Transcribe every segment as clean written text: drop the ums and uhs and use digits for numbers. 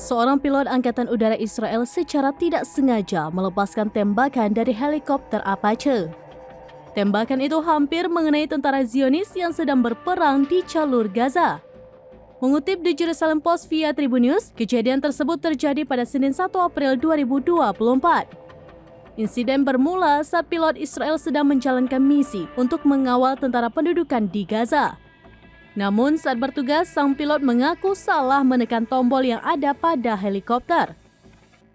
Seorang pilot Angkatan Udara Israel secara tidak sengaja melepaskan tembakan dari helikopter Apache. Tembakan itu hampir mengenai tentara Zionis yang sedang berperang di jalur Gaza. Mengutip di Jerusalem Post via Tribun News, kejadian tersebut terjadi pada Senin 1 April 2024. Insiden bermula saat pilot Israel sedang menjalankan misi untuk mengawal tentara pendudukan di Gaza. Namun saat bertugas, sang pilot mengaku salah menekan tombol yang ada pada helikopter.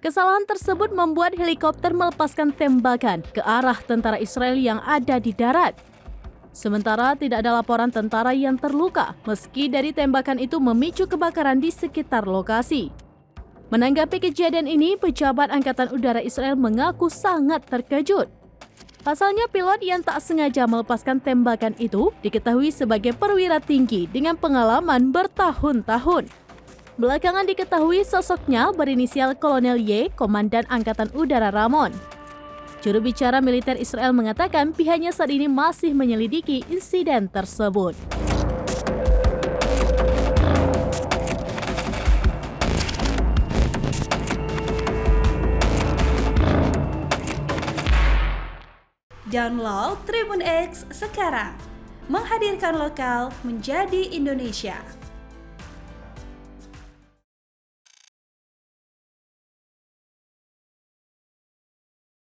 Kesalahan tersebut membuat helikopter melepaskan tembakan ke arah tentara Israel yang ada di darat. Sementara tidak ada laporan tentara yang terluka, meski dari tembakan itu memicu kebakaran di sekitar lokasi. Menanggapi kejadian ini, pejabat Angkatan Udara Israel mengaku sangat terkejut. Pasalnya pilot yang tak sengaja melepaskan tembakan itu diketahui sebagai perwira tinggi dengan pengalaman bertahun-tahun. Belakangan diketahui sosoknya berinisial Kolonel Y, Komandan Angkatan Udara Ramon. Juru bicara militer Israel mengatakan pihaknya saat ini masih menyelidiki insiden tersebut. Download Tribun X sekarang, menghadirkan lokal menjadi Indonesia.